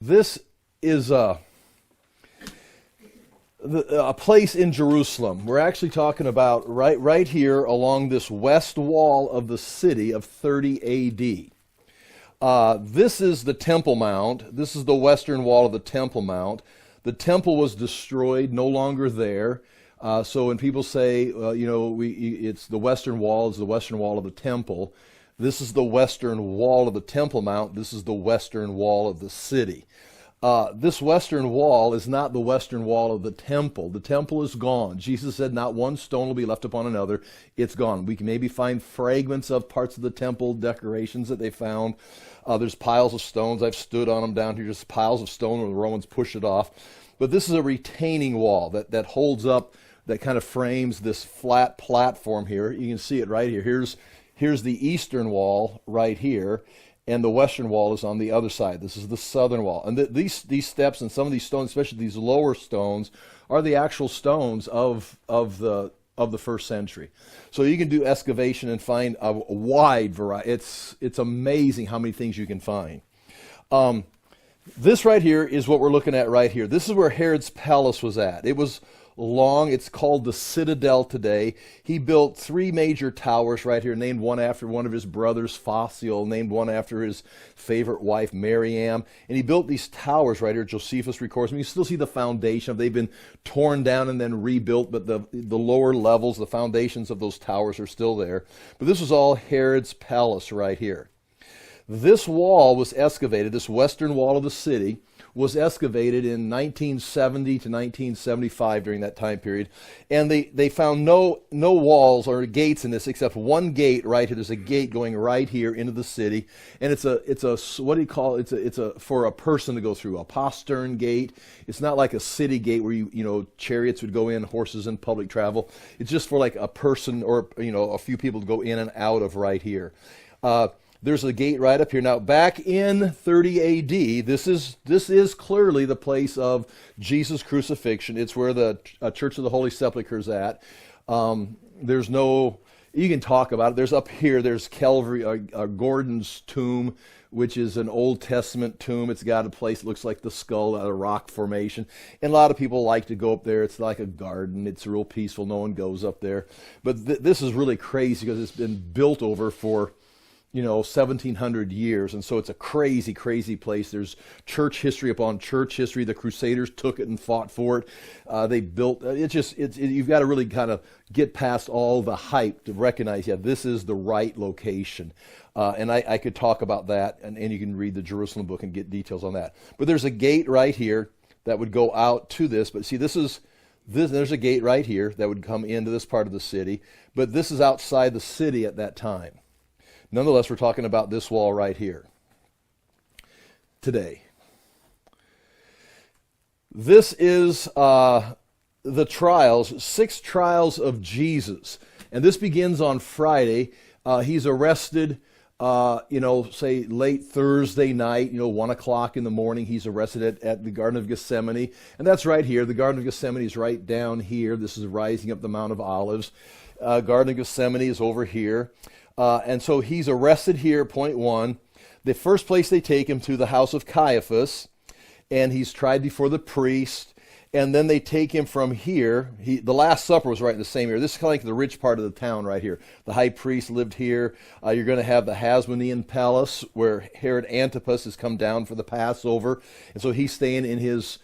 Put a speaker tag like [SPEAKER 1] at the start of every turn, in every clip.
[SPEAKER 1] This is a place in Jerusalem. We're actually talking about right here along this west wall of the city of 30 A.D. This is the Temple Mount. This is the western wall of the Temple Mount. The temple was destroyed, no longer there. So when people say, it's the western wall, is the western wall of the temple. This is the western wall of the Temple Mount. This is the western wall of the city. This western wall is not the western wall of the temple. The temple is gone. Jesus said not one stone will be left upon another. It's gone. We can maybe find fragments of parts of the temple decorations that they found. There's piles of stones. I've stood on them down here, just piles of stone where the Romans pushed it off. But this is a retaining wall that holds up, that kind of frames this flat platform here. You can see it right here. Here's the eastern wall right here, and the western wall is on the other side. This is the southern wall. And these steps and some of these stones, especially these lower stones, are the actual stones of the first century. So you can do excavation and find a wide variety. It's amazing how many things you can find. This right here is what we're looking at right here. This is where Herod's palace was at. It was long. It's called the Citadel today. He built 3 major towers right here, named one after one of his brothers, Fossil, named one after his favorite wife, Mariam. And he built these towers right here. Josephus records them. You still see the foundation. They've been torn down and then rebuilt, but the lower levels, the foundations of those towers are still there. But this was all Herod's palace right here. This wall was excavated, this western wall of the city, was excavated in 1970 to 1975 during that time period. And they found no walls or gates in this except one gate right here. There's a gate going right here into the city. And it's a what do you call it? It's a for a person to go through, a postern gate. It's not like a city gate where chariots would go in, horses in public travel. It's just for like a person or a few people to go in and out of right here. There's a gate right up here. Now, back in 30 A.D., this is clearly the place of Jesus' crucifixion. It's where the Church of the Holy Sepulchre is at. There's no, you can talk about it. There's up here, there's Calvary, Gordon's tomb, which is an Old Testament tomb. It's got a place that looks like the skull, a rock formation. And a lot of people like to go up there. It's like a garden. It's real peaceful. No one goes up there. But this is really crazy because it's been built over for 1,700 years, and so it's a crazy, crazy place. There's church history upon church history. The Crusaders took it and fought for it. They built you've got to really kind of get past all the hype to recognize, this is the right location. And I could talk about that, and you can read the Jerusalem book and get details on that. But there's a gate right here that would go out to this. But see, there's a gate right here that would come into this part of the city. But this is outside the city at that time. Nonetheless, we're talking about this wall right here today. This is the trials, 6 trials of Jesus. And this begins on Friday. He's arrested, say late Thursday night, 1 o'clock in the morning. He's arrested at the Garden of Gethsemane. And that's right here. The Garden of Gethsemane is right down here. This is rising up the Mount of Olives. Garden of Gethsemane is over here. And so he's arrested here, point 1. The first place they take him to the house of Caiaphas, and he's tried before the priest. And then they take him from here. The Last Supper was right in the same area. This is kind of like the rich part of the town right here. The high priest lived here. You're going to have the Hasmonean Palace where Herod Antipas has come down for the Passover. And so he's staying in his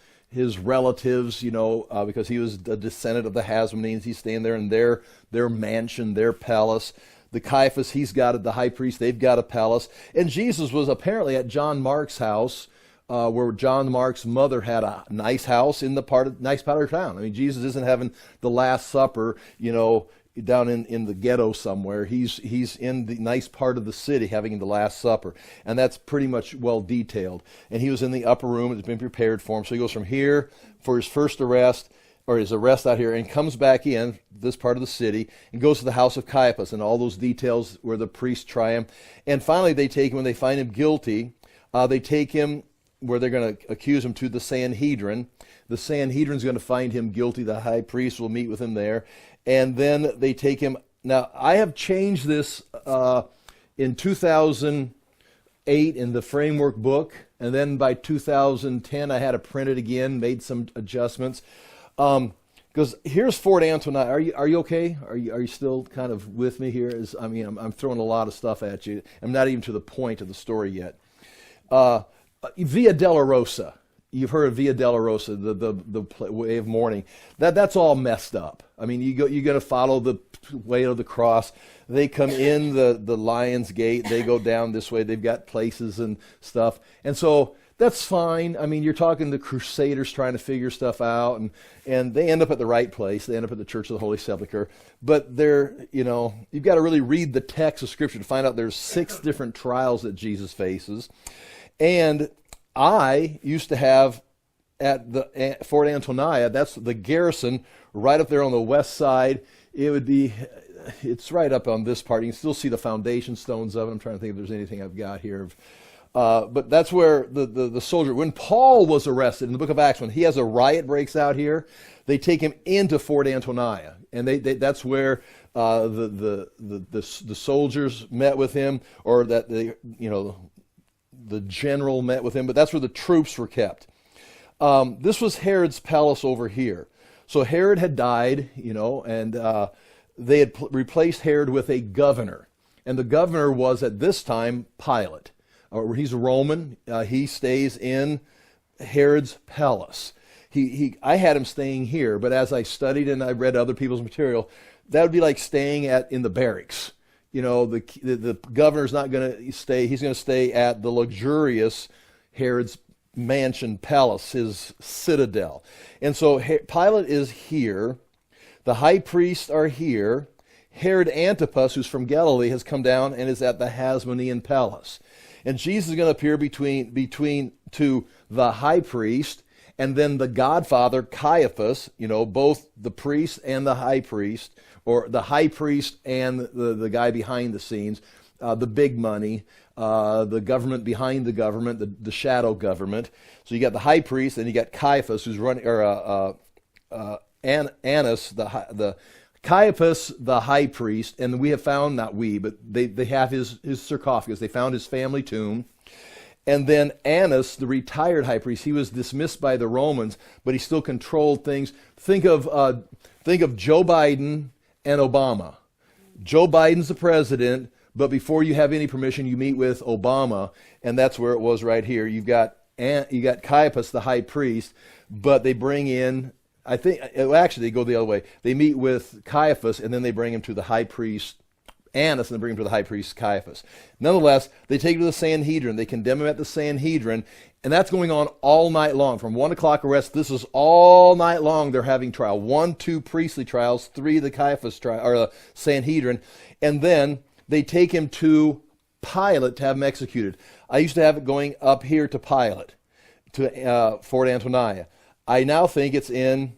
[SPEAKER 1] relatives, because he was a descendant of the Hasmoneans. He's staying there in their mansion, their palace. The Caiaphas, he's got it. The high priest, they've got a palace. And Jesus was apparently at John Mark's house, where John Mark's mother had a nice house in nice part of town. I mean, Jesus isn't having the Last Supper, down in the ghetto somewhere. He's in the nice part of the city having the Last Supper. And that's pretty much well detailed. And he was in the upper room. It's been prepared for him. So he goes from here for his first arrest, or his arrest out here, and comes back in this part of the city and goes to the house of Caiaphas and all those details where the priests try him. And finally they take him, when they find him guilty, they take him where they're going to accuse him to the Sanhedrin. The Sanhedrin's going to find him guilty. The high priest will meet with him there. And then they take him. Now, I have changed this in 2000. 2008 in the framework book, and then by 2010 I had to print it again, made some adjustments. Because here's Fort Antonia. Are you okay? Are you still kind of with me here? I'm throwing a lot of stuff at you. I'm not even to the point of the story yet. Via Dolorosa. You've heard of Via Dolorosa, the way of mourning. That's all messed up. I mean, you're going to follow the way of the cross. They come in the Lion's Gate. They go down this way. They've got places and stuff. And so that's fine. I mean, you're talking the Crusaders trying to figure stuff out, and they end up at the right place. They end up at the Church of the Holy Sepulchre. But you've got to really read the text of Scripture to find out there's 6 different trials that Jesus faces. And I used to have at the Fort Antonia, that's the garrison right up there on the west side. It's right up on this part. You can still see the foundation stones of it. I'm trying to think if there's anything I've got here. But that's where the soldier, when Paul was arrested in the book of Acts, when he has a riot breaks out here, they take him into Fort Antonia. And that's where the soldiers met with him, or that the general met with him, but that's where the troops were kept. This was Herod's palace over here. So Herod had died, and they had replaced Herod with a governor. And the governor was at this time Pilate. He's a Roman. He stays in Herod's palace. I had him staying here, but as I studied and I read other people's material, that would be like staying in the barracks. The governor's not going to stay. He's going to stay at the luxurious Herod's mansion palace, his citadel. And so Pilate is here. The high priests are here. Herod Antipas, who's from Galilee, has come down and is at the Hasmonean palace. And Jesus is going to appear between to the high priest and then the godfather Caiaphas, both the priest and the high priest, or the high priest and the guy behind the scenes, the big money, the government behind the government, the shadow government. So you got the high priest, and you got Caiaphas, who's running, or Annas, the Caiaphas, the high priest, and we have found, not we, but they have his sarcophagus. They found his family tomb. And then Annas, the retired high priest, he was dismissed by the Romans, but he still controlled things. Think of Joe Biden and Obama. Joe Biden's the president, but before you have any permission, you meet with Obama, and that's where it was right here. You got Caiaphas, the high priest, but they bring in, they go the other way. They meet with Caiaphas, and then they bring him to the high priest Annas, and they bring him to the high priest Caiaphas. Nonetheless, they take him to the Sanhedrin. They condemn him at the Sanhedrin, and that's going on all night long. From 1 o'clock arrest, this is all night long they're having trial. 1, 2 priestly trials, 3 the Caiaphas trial, or the Sanhedrin, and then they take him to Pilate to have him executed. I used to have it going up here to Pilate, to Fort Antonia. I now think it's in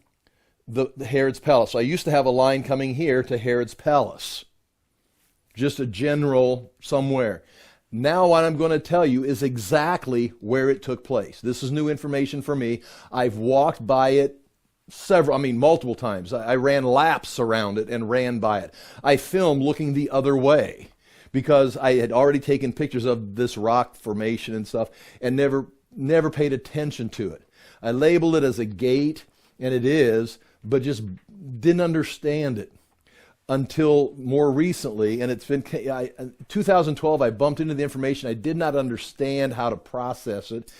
[SPEAKER 1] the Herod's palace. So I used to have a line coming here to Herod's palace. Just a general somewhere. Now what I'm going to tell you is exactly where it took place. This is new information for me. I've walked by it multiple times. I ran laps around it and ran by it. I filmed looking the other way because I had already taken pictures of this rock formation and stuff and never paid attention to it. I labeled it as a gate, and it is, but just didn't understand it until more recently, and it's been 2012, I bumped into the information. I did not understand how to process it,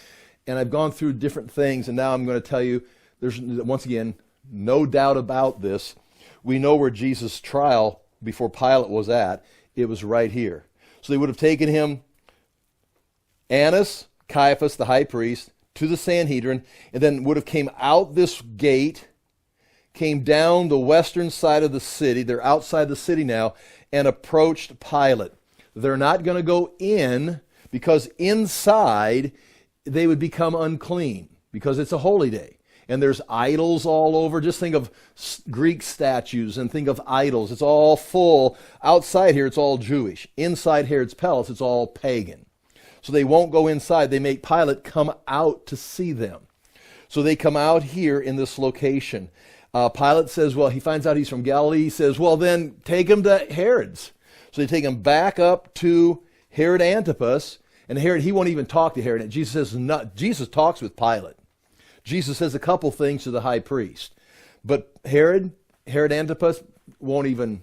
[SPEAKER 1] and I've gone through different things, and now I'm going to tell you, there's, once again, no doubt about this. We know where Jesus' trial before Pilate was at. It was right here. So they would have taken him, Annas, Caiaphas, the high priest, to the Sanhedrin, and then would have came out this gate, came down the western side of the city. They're outside the city now, and approached Pilate. They're not going to go in because inside they would become unclean because it's a holy day. And there's idols all over. Just think of Greek statues and think of idols. It's all full. Outside here, it's all Jewish. Inside Herod's palace, it's all pagan. So they won't go inside. They make Pilate come out to see them. So they come out here in this location. Pilate says, well, he finds out he's from Galilee. He says, well, then take him to Herod's. So they take him back up to Herod Antipas, And Herod, he won't even talk to Herod. And Jesus says, no, Jesus talks with Pilate. Jesus says a couple things to the high priest. But Herod Antipas, won't even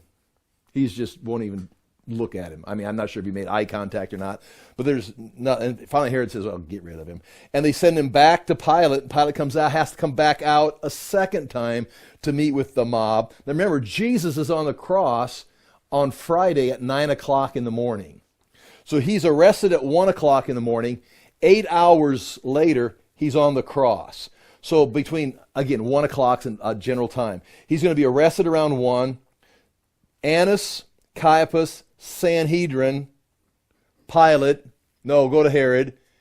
[SPEAKER 1] look at him. I mean, I'm not sure if he made eye contact or not, but there's not. And finally Herod says, "Oh, get rid of him." And they send him back to Pilate. Pilate has to come back out a second time to meet with the mob. Now remember, Jesus is on the cross on Friday at 9 o'clock in the morning. So he's arrested at 1 o'clock in the morning. 8 hours later, he's on the cross. So between, again, 1 o'clock and general time. He's going to be arrested around 1. Annas, Caiaphas, Sanhedrin, Pilate, no, go to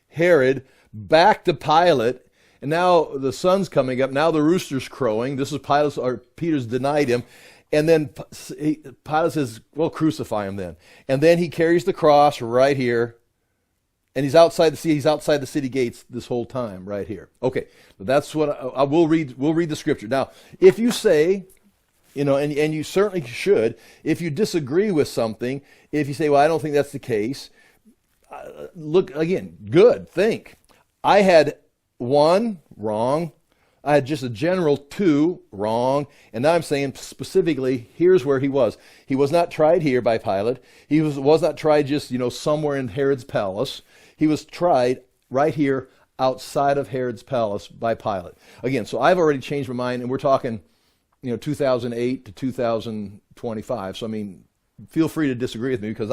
[SPEAKER 1] Herod, back to Pilate, and now the sun's coming up, now the rooster's crowing. This is Peter's denied him, and then Pilate says, well, crucify him then. And then he carries the cross right here, and he's outside the city gates this whole time, right here. Okay, that's what I will read. We'll read the scripture. Now, if you say, and you certainly should, if you disagree with something, if you say, well, I don't think that's the case, look, again, good, think. I had 1, wrong. I had just a general 2, wrong. And now I'm saying specifically, here's where he was. He was not tried here by Pilate. He was not tried just, somewhere in Herod's palace. He was tried right here outside of Herod's palace by Pilate. Again, so I've already changed my mind, and we're talking 2008 to 2025. So, I mean, feel free to disagree with me because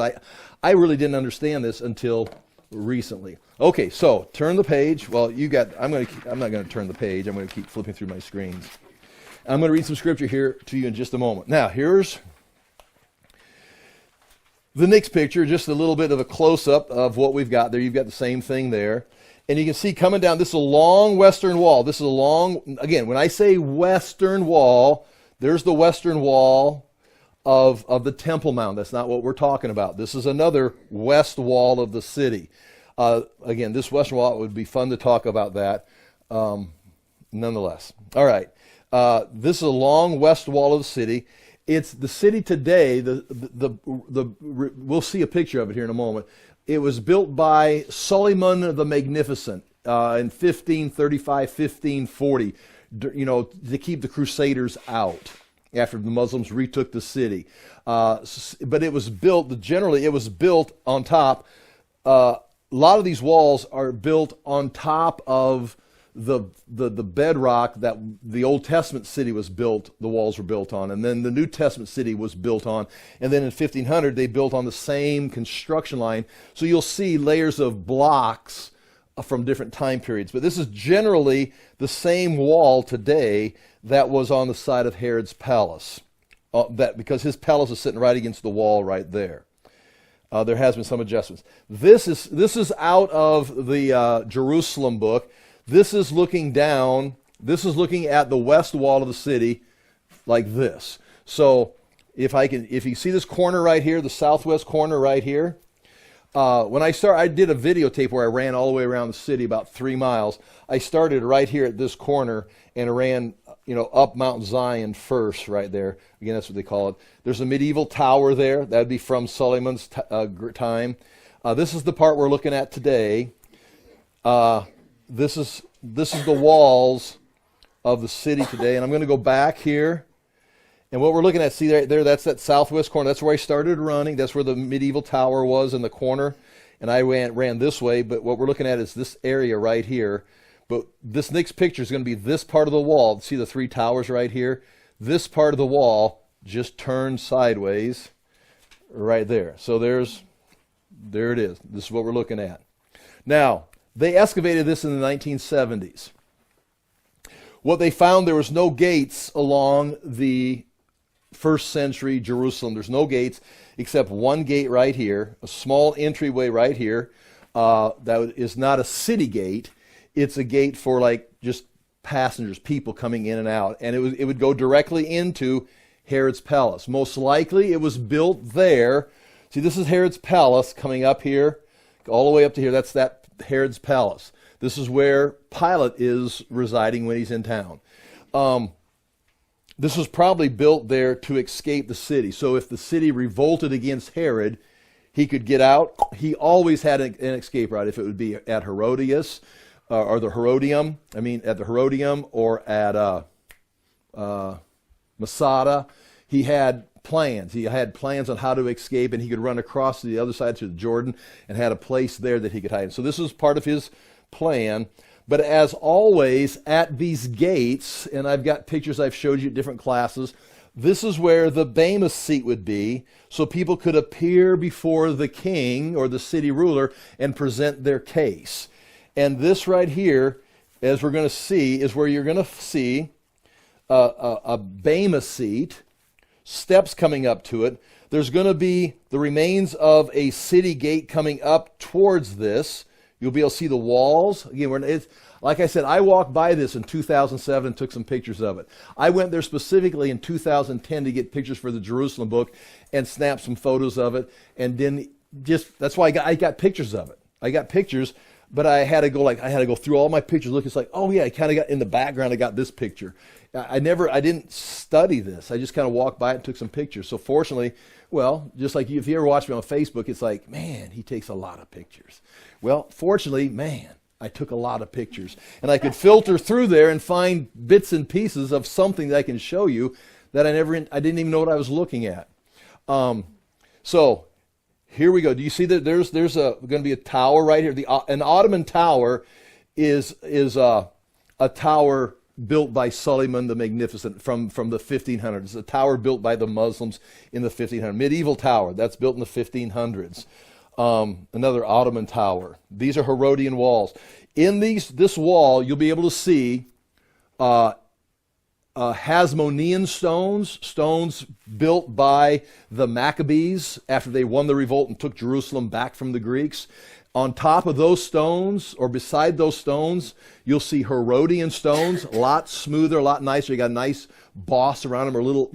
[SPEAKER 1] I really didn't understand this until recently. Okay, so turn the page. Well, I'm not going to turn the page. I'm going to keep flipping through my screens. I'm going to read some scripture here to you in just a moment. Now, here's the next picture, just a little bit of a close-up of what we've got there. You've got the same thing there. And you can see coming down, this is a long western wall. This is a long, again, when I say western wall, there's the western wall of the Temple Mount. That's not what we're talking about. This is another west wall of the city. Again, this western wall, it would be fun to talk about that nonetheless. All right. This is a long west wall of the city. It's the city today, we'll see a picture of it here in a moment. It was built by Suleiman the Magnificent in 1535, 1540, to keep the Crusaders out after the Muslims retook the city. But it was built, generally it was built on top. A lot of these walls are built on top of the bedrock that the Old Testament city was built, the walls were built on, and then the New Testament city was built on, and then in 1500 they built on the same construction line. So you'll see layers of blocks from different time periods, but this is generally the same wall today that was on the side of Herod's palace, because his palace is sitting right against the wall right there. There has been some adjustments. This is out of the Jerusalem book. This is looking down. This is looking at the west wall of the city like this. So if you see this corner right here, the southwest corner right here, when I did a videotape where I ran all the way around the city about 3 miles. I started right here at this corner and ran, up Mount Zion first right there. Again, that's what they call it. There's a medieval tower there. That would be from Solomon's time. This is the part we're looking at today. This is the walls of the city today, and I'm going to go back here. And what we're looking at, see there, that's that southwest corner. That's where I started running. That's where the medieval tower was in the corner, and I ran this way. But what we're looking at is this area right here. But this next picture is going to be this part of the wall. See the 3 towers right here? This part of the wall just turned sideways right there. So there it is. This is what we're looking at. Now, they excavated this in the 1970s. What they found, there was no gates along the first century Jerusalem. There's no gates except one gate right here, a small entryway right here. That is not a city gate. It's a gate for just passengers, people coming in and out. And it would go directly into Herod's palace. Most likely it was built there. See, this is Herod's palace coming up here, all the way up to here. That's that Herod's palace. This is where Pilate is residing when he's in town. This was probably built there to escape the city. So if the city revolted against Herod, he could get out. He always had an escape route. If it would be at Herodias or the Herodium, at the Herodium or at Masada, he had plans. He had plans on how to escape, and he could run across to the other side to the Jordan and had a place there that he could hide. So this was part of his plan. But as always, at these gates, and I've got pictures I've showed you at different classes, this is where the Bema seat would be, so people could appear before the king or the city ruler and present their case. And this right here, as we're going to see, is where you're going to see a Bema seat, steps coming up to it. There's going to be the remains of a city gate coming up towards this. You'll be able to see the walls. Again, like I said, I walked by this in 2007 and took some pictures of it. I went there specifically in 2010 to get pictures for the Jerusalem book and snapped some photos of it. And then that's why I got pictures of it. I got pictures, but I had to go through all my pictures. Look, it's like, oh yeah, I kind of got in the background. I got this picture. I didn't study this. I just kind of walked by it and took some pictures. So fortunately, well, just like if you ever watch me on Facebook, it's like, man, he takes a lot of pictures. Well, fortunately, man, I took a lot of pictures. And I could filter through there and find bits and pieces of something that I can show you that I didn't even know what I was looking at. So here we go. Do you see that there's going to be a tower right here? An Ottoman tower is a tower built by Suleiman the Magnificent from the 1500s. It's a tower built by the Muslims in the 1500s. Medieval tower, that's built in the 1500s. Another Ottoman tower. These are Herodian walls. In this wall, you'll be able to see Hasmonean stones built by the Maccabees after they won the revolt and took Jerusalem back from the Greeks. On top of those stones, or beside those stones, you'll see Herodian stones, a lot smoother, a lot nicer. You got a nice boss around them, or a little,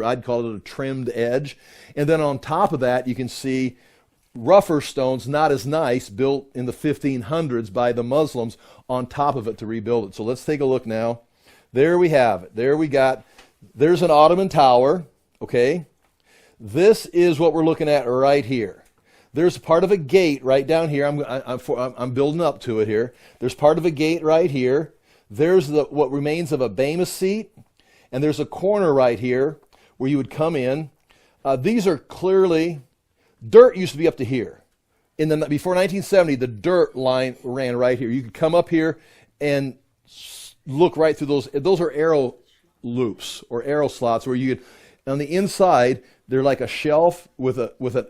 [SPEAKER 1] I'd call it a trimmed edge. And then on top of that, you can see rougher stones, not as nice, built in the 1500s by the Muslims on top of it to rebuild it. So let's take a look now. There we have it. There's an Ottoman tower, okay? This is what we're looking at right here. There's part of a gate right down here. I'm building up to it here. There's part of a gate right here. There's what remains of a Bema seat, and there's a corner right here where you would come in. These are clearly, dirt used to be up to here. Before 1970, the dirt line ran right here. You could come up here and look right through those. Those are arrow loops or arrow slots where you could, on the inside, they're like a shelf with an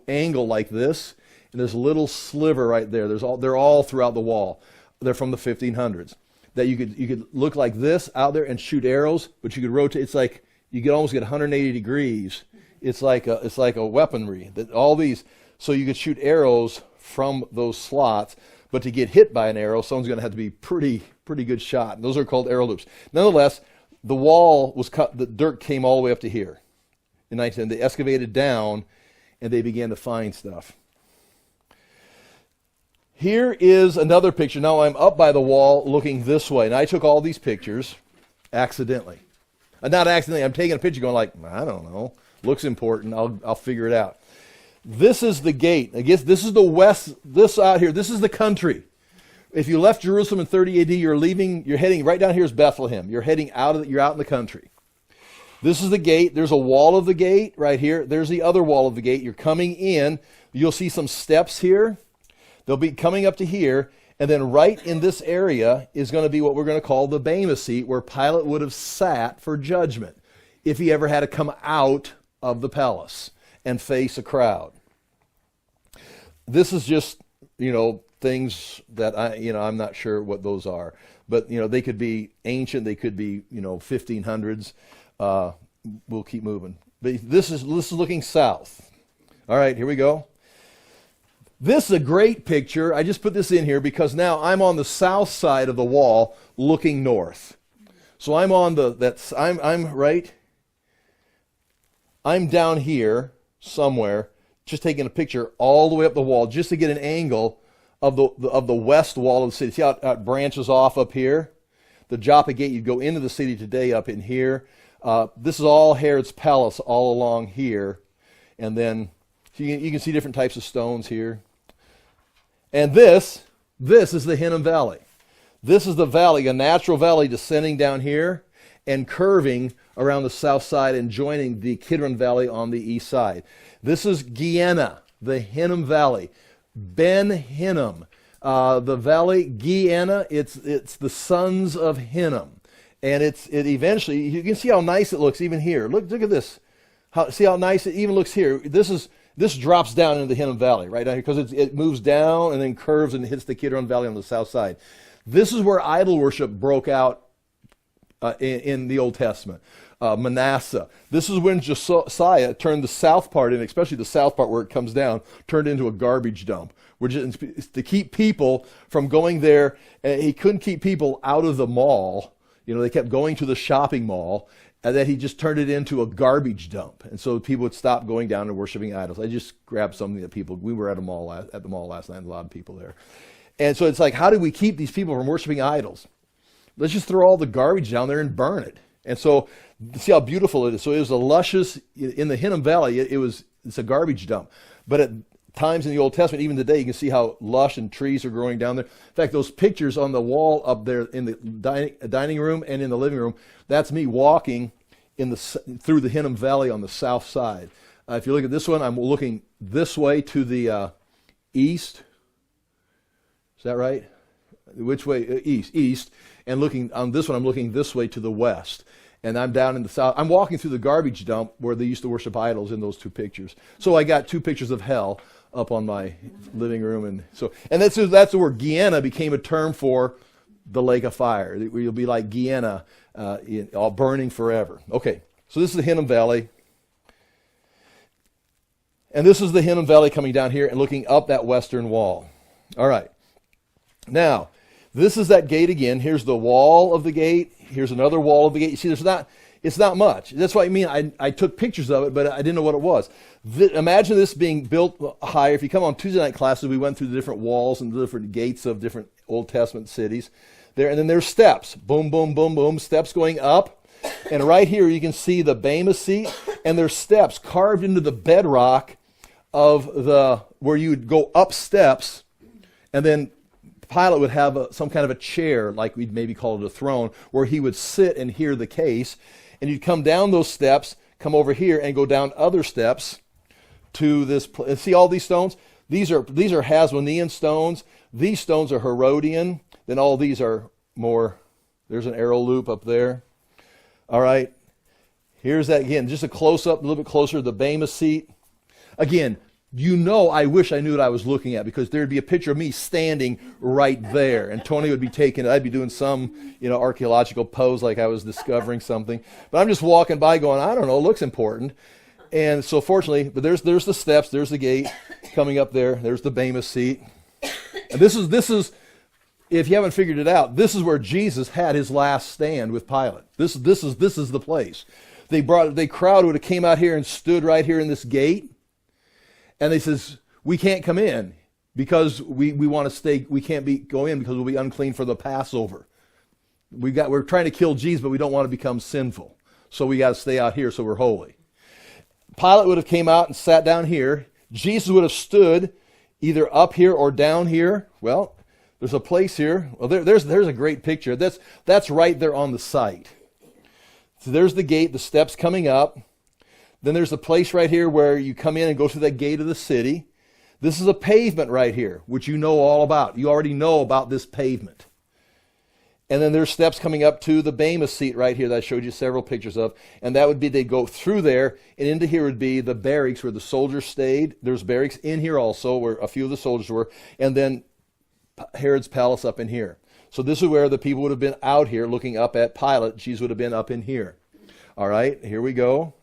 [SPEAKER 1] angle like this, and there's a little sliver right there. They're all throughout the wall. They're from the 1500s. That you could look like this out there and shoot arrows, but you could rotate. It's like you could almost get 180 degrees. It's like a weaponry. So you could shoot arrows from those slots, but to get hit by an arrow, someone's going to have to be pretty good shot. And those are called arrow loops. Nonetheless, the wall was cut. The dirt came all the way up to here. In 1910, they excavated down, and they began to find stuff. Here is another picture. Now I'm up by the wall looking this way, and I took all these pictures accidentally. Not accidentally. I'm taking a picture going like, I don't know. Looks important. I'll figure it out. This is the gate. I guess this is the west. This out here. This is the country. If you left Jerusalem in 30 AD, you're heading right down here is Bethlehem. You're heading you're out in the country. This is the gate. There's a wall of the gate right here. There's the other wall of the gate. You're coming in. You'll see some steps here. They'll be coming up to here. And then right in this area is going to be what we're going to call the Bema seat, where Pilate would have sat for judgment if he ever had to come out of the palace and face a crowd. This is just, things that I'm not sure what those are. But, they could be ancient. They could be, 1500s. We'll keep moving. But this is looking south. All right, here we go. This is a great picture. I just put this in here because now I'm on the south side of the wall looking north. So I'm down here somewhere, just taking a picture all the way up the wall just to get an angle of the west wall of the city. See how it branches off up here? The Joppa Gate, you'd go into the city today up in here. This is all Herod's palace all along here. And then So you can see different types of stones here. And this is the Hinnom Valley. This is the valley, a natural valley descending down here and curving around the south side and joining the Kidron Valley on the east side. This is Gehenna, the Hinnom Valley. Ben Hinnom. The valley, Gehenna, it's the sons of Hinnom. And it eventually, you can see how nice it looks even here. Look at this. See how nice it even looks here. This drops down into the Hinnom Valley right down here because it moves down and then curves and hits the Kidron Valley on the south side. This is where idol worship broke out in the Old Testament. Manasseh. This is when Josiah turned the south part, and especially the south part where it comes down, turned into a garbage dump. To keep people from going there. He couldn't keep people out of the mall. They kept going to the shopping mall, and then he just turned it into a garbage dump. And so people would stop going down and worshiping idols. I just grabbed something that we were at the mall last night, a lot of people there. And so it's like, how do we keep these people from worshiping idols? Let's just throw all the garbage down there and burn it. And so, see how beautiful it is. So it was a luscious, in the Hinnom Valley, it's a garbage dump. But at times in the Old Testament, even today, you can see how lush and trees are growing down there. In fact, those pictures on the wall up there in the dining room and in the living room, that's me walking through the Hinnom Valley on the south side. If you look at this one, I'm looking this way to the east. Is that right? Which way? East. And looking on this one, I'm looking this way to the west. And I'm down in the south. I'm walking through the garbage dump where they used to worship idols in those two pictures. So I got two pictures of hell up on my living room. And that's where Gehenna became a term for the lake of fire. Where you'll be like Gehenna, all burning forever. Okay, so this is the Hinnom Valley. And this is the Hinnom Valley coming down here and looking up that western wall. All right. Now, this is that gate again. Here's the wall of the gate. Here's another wall of the gate. You see, it's not much. That's what I mean. I took pictures of it, but I didn't know what it was. Imagine this being built higher. If you come on Tuesday night classes, we went through the different walls and the different gates of different Old Testament cities. And then there's steps. Boom, boom, boom, boom. Steps going up. And right here you can see the Bema seat. And there's steps carved into the bedrock of where you would go up steps. And then Pilate would have some kind of a chair, like we'd maybe call it a throne, where he would sit and hear the case. And you'd come down those steps, come over here, and go down other steps to this place. See all these stones? These are Hasmonean stones. These stones are Herodian. Then all these are more. There's an arrow loop up there. All right. Here's that again, just a close-up, a little bit closer to the Bema seat. Again, I wish I knew what I was looking at, because there'd be a picture of me standing right there, and Tony would be taking it. I'd be doing some, archaeological pose like I was discovering something. But I'm just walking by going, I don't know, it looks important. And so fortunately, but there's the steps, there's the gate coming up there, there's the Bema seat. And this is, if you haven't figured it out, this is where Jesus had his last stand with Pilate. This is the place. The crowd would have came out here and stood right here in this gate. And they says, we can't come in because we want to stay. We can't go in because we'll be unclean for the Passover. We're trying to kill Jesus, but we don't want to become sinful. So we got to stay out here so we're holy. Pilate would have came out and sat down here. Jesus would have stood either up here or down here. Well, there's a place here. Well, there's a great picture. That's right there on the site. So there's the gate, the steps coming up. Then there's a place right here where you come in and go through that gate of the city. This is a pavement right here, which you know all about. You already know about this pavement. And then there's steps coming up to the Bema seat right here that I showed you several pictures of. And that would be, they go through there, and into here would be the barracks where the soldiers stayed. There's barracks in here also where a few of the soldiers were. And then Herod's palace up in here. So this is where the people would have been out here looking up at Pilate. Jesus would have been up in here. All right, here we go.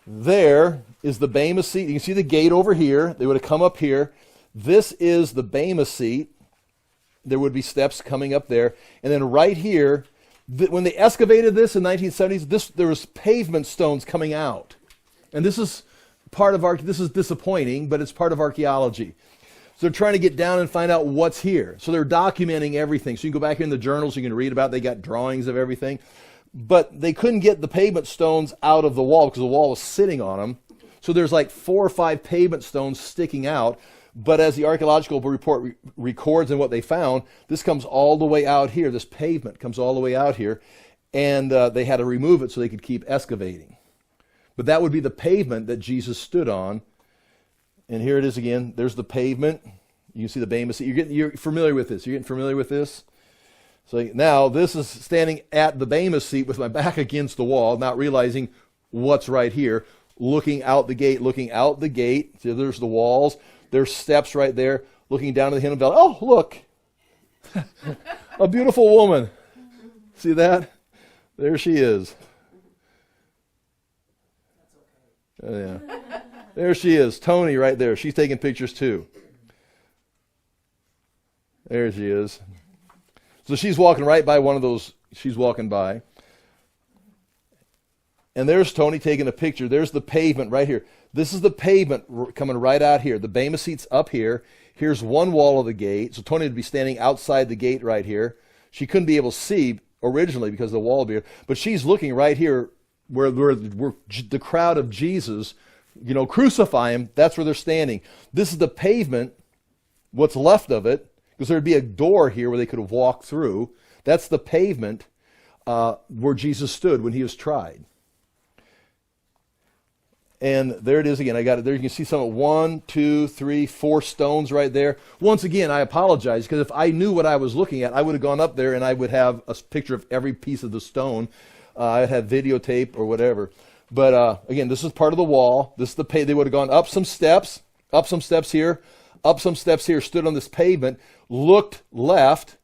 [SPEAKER 1] There is the Bema seat. You can see the gate over here. They would have come up here. This is the Bema seat. There would be steps coming up there. And then right here, when they excavated this in the 1970s, there was pavement stones coming out. And this is part of this is disappointing, but it's part of archaeology. So they're trying to get down and find out what's here. So they're documenting everything. So you can go back in the journals, you can read about it. They got drawings of everything. But they couldn't get the pavement stones out of the wall because the wall was sitting on them. So there's like 4 or 5 pavement stones sticking out. But as the archaeological report records and what they found, this comes all the way out here. This pavement comes all the way out here. And they had to remove it so they could keep excavating. But that would be the pavement that Jesus stood on. And here it is again. There's the pavement. You can see the Bema seat. You're familiar with this. You're getting familiar with this? So now this is standing at the Bema seat with my back against the wall, not realizing what's right here. Looking out the gate. So there's the walls. There's steps right there. Looking down to the Hinnom Valley. Oh, look. A beautiful woman. See that? There she is. Oh, yeah. There she is. Tony right there. She's taking pictures too. There she is. So she's walking right by one of those. She's walking by. And there's Tony taking a picture. There's the pavement right here. This is the pavement coming right out here. The Bema seat's up here. Here's one wall of the gate. So Tony would be standing outside the gate right here. She couldn't be able to see originally because of the wall here. But she's looking right here where the crowd of Jesus, crucify him. That's where they're standing. This is the pavement, what's left of it, because there'd be a door here where they could have walked through. That's the pavement where Jesus stood when he was tried. And there it is again. I got it there. You can see some 1, 2, 3, 4 stones right there. Once again, I apologize because if I knew what I was looking at, I would have gone up there and I would have a picture of every piece of the stone. I'd have videotape or whatever. But again, this is part of the wall. This is the They would have gone up some steps here, up some steps here, stood on this pavement, looked left,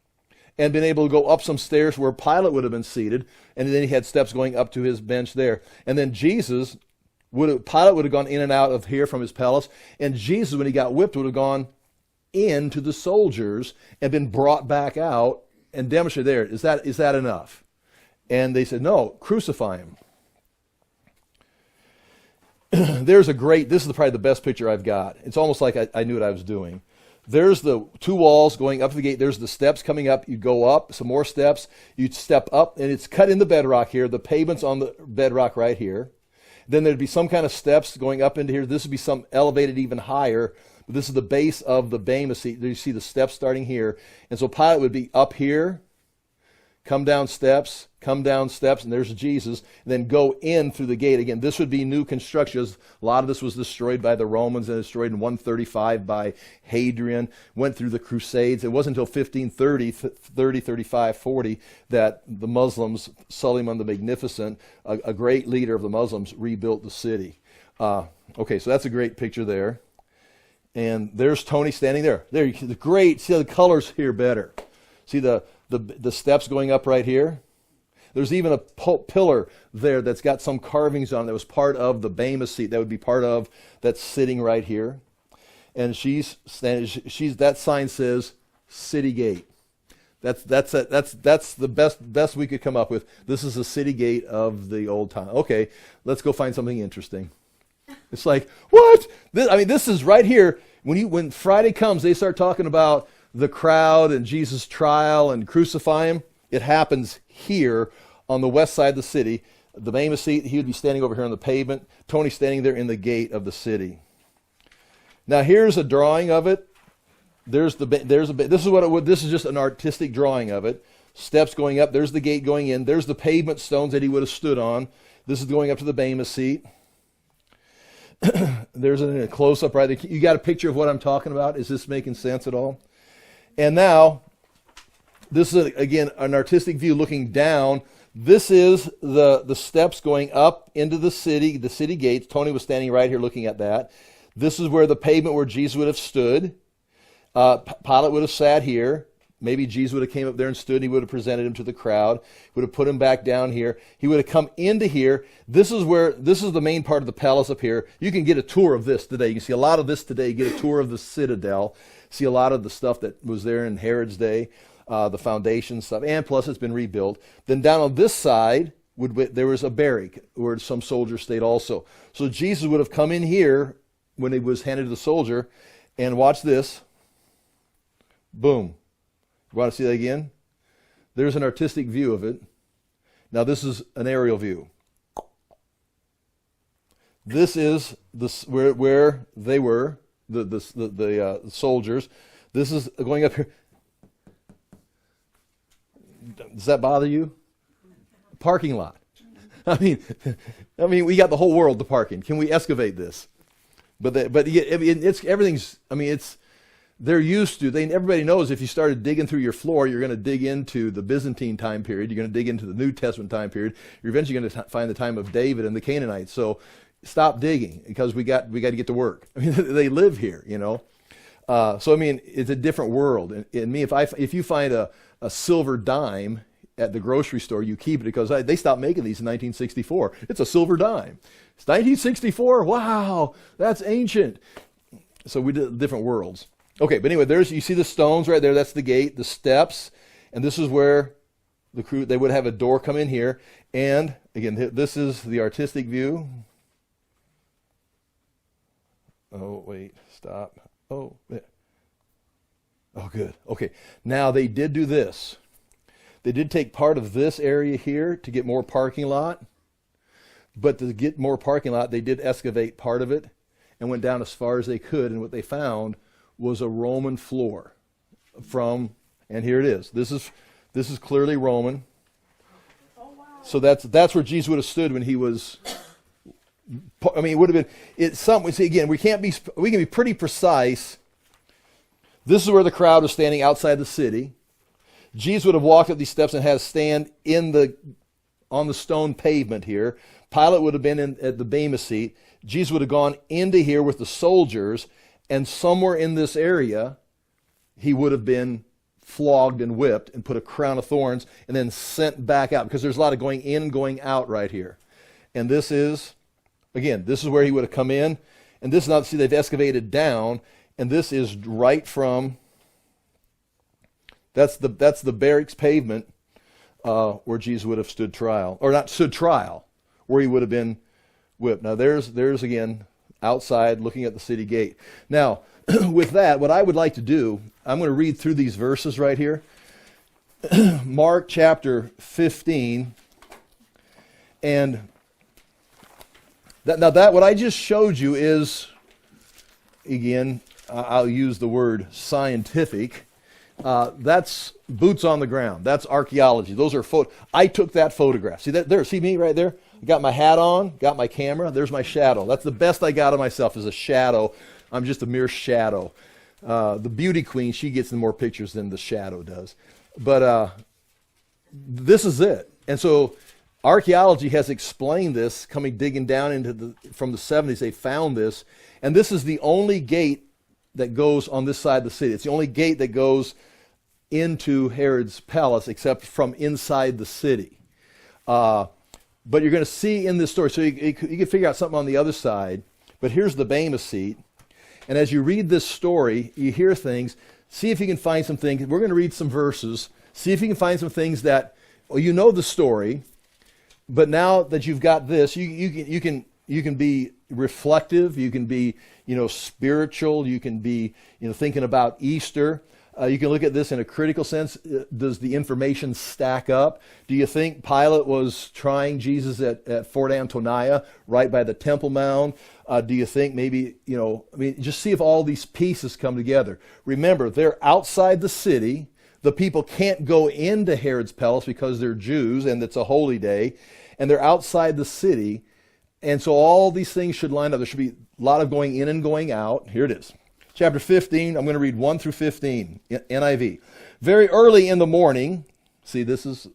[SPEAKER 1] and been able to go up some stairs where Pilate would have been seated. And then he had steps going up to his bench there. And then Pilate would have gone in and out of here from his palace, and Jesus, when he got whipped, would have gone into the soldiers and been brought back out and demonstrated there. Is that enough? And they said, no, crucify him. This is probably the best picture I've got. It's almost like I knew what I was doing. There's the 2 walls going up to the gate. There's the steps coming up. You go up, some more steps. You step up, and it's cut in the bedrock here. The pavement's on the bedrock right here. Then there'd be some kind of steps going up into here. This would be some elevated even higher. But this is the base of the Bema seat. You see the steps starting here. And so Pilate would be up here, come down steps, and there's Jesus. And then go in through the gate. Again, this would be new construction. A lot of this was destroyed by the Romans and destroyed in 135 by Hadrian. Went through the Crusades. It wasn't until 1530, 35, 40 that the Muslims, Suleiman the Magnificent, a great leader of the Muslims, rebuilt the city. Okay, so that's a great picture there. And there's Tony standing there. There, you see the colors here better. See the steps going up right here? There's even a pillar there that's got some carvings on it that was part of the Bema seat. That would be part of that's sitting right here. And she's standing. That sign says City Gate. That's the best we could come up with. This is the city gate of the old time. Okay, let's go find something interesting. It's like, what? This is right here. When Friday comes, they start talking about the crowd and Jesus' trial and crucify him. It happens here on the west side of the city. The Bema seat, he would be standing over here on the pavement. Tony standing there in the gate of the city. Now here's a drawing of it. This is just an artistic drawing of it. Steps going up. There's the gate going in. There's the pavement stones that he would have stood on. This is going up to the Bema seat. There's a close-up right there. You got a picture of what I'm talking about? Is this making sense at all? And now, this is, again, an artistic view looking down. This is the steps going up into the city gates. Tony was standing right here looking at that. This is where the pavement where Jesus would have stood. Pilate would have sat here. Maybe Jesus would have came up there and stood. And he would have presented him to the crowd. Would have put him back down here. He would have come into here. This is the main part of the palace up here. You can get a tour of this today. You can see a lot of this today. You get a tour of the citadel. See a lot of the stuff that was there in Herod's day, the foundation stuff, and plus it's been rebuilt. Then down on this side, there was a barrack where some soldiers stayed also. So Jesus would have come in here when he was handed to the soldier, and watch this. Boom. You want to see that again? There's an artistic view of it. Now this is an aerial view. This is where they were, the soldiers. This is going up here. Does that bother you? Parking lot. I mean, we got the whole world to park in. Can we excavate this? It's everything's. I mean, they're used to. Everybody knows if you started digging through your floor, you're going to dig into the Byzantine time period. You're going to dig into the New Testament time period. You're eventually going to find the time of David and the Canaanites. So stop digging because we got to get to work. I mean, they live here, you know. So I mean, it's a different world. And me, if you find a silver dime at the grocery store, you keep it because they stopped making these in 1964. It's a silver dime. It's 1964. Wow, that's ancient. So we did different worlds. Okay, but anyway, you see the stones right there. That's the gate, the steps, and this is where the crew, they would have a door come in here. And again, this is the artistic view. Oh, wait, stop. Oh, yeah. Oh, good. Okay, now they did do this. They did take part of this area here to get more parking lot. But to get more parking lot, they did excavate part of it and went down as far as they could. And what they found was a Roman floor and here it is. This is clearly Roman. Oh, wow. So that's where Jesus would have stood when he was. I mean, it would have been. It's something. See, again, we can be pretty precise. This is where the crowd was standing outside the city. Jesus would have walked up these steps and had to stand on the stone pavement here. Pilate would have been at the Bema seat. Jesus would have gone into here with the soldiers, and somewhere in this area, he would have been flogged and whipped and put a crown of thorns and then sent back out because there's a lot of going in, going out right here. And this is where he would have come in. And this is not, see, they've excavated down, and this is right from, that's the barracks pavement where Jesus would have stood trial, or not stood trial, where he would have been whipped. Now there's again, outside looking at the city gate. Now, with that, what I would like to do, I'm going to read through these verses right here. Mark chapter 15. And that what I just showed you is, again, I'll use the word scientific. That's boots on the ground. That's archaeology. Those are I took that photograph. See that there? See me right there? I got my hat on, got my camera. There's my shadow. That's the best I got of myself is a shadow. I'm just a mere shadow. The beauty queen, she gets in more pictures than the shadow does. But this is it. And so archaeology has explained this, digging down from the 70s, they found this. And this is the only gate that goes on this side of the city. It's the only gate that goes into Herod's palace except from inside the city. But you're going to see in this story, so you can figure out something on the other side, but here's the Bema seat. And as you read this story, you hear things. See if you can find some things. We're going to read some verses. See if you can find some things that, well, you know the story, but now that you've got this, you can be reflective. You can be, spiritual. You can be, thinking about Easter. You can look at this in a critical sense. Does the information stack up? Do you think Pilate was trying Jesus at Fort Antonia, right by the Temple Mount? Do you think maybe, just see if all these pieces come together. Remember, they're outside the city. The people can't go into Herod's palace because they're Jews and it's a holy day. And they're outside the city. And so all these things should line up. There should be a lot of going in and going out. Here it is. Chapter 15, I'm going to read 1 through 15, NIV. Very early in the morning, see this is,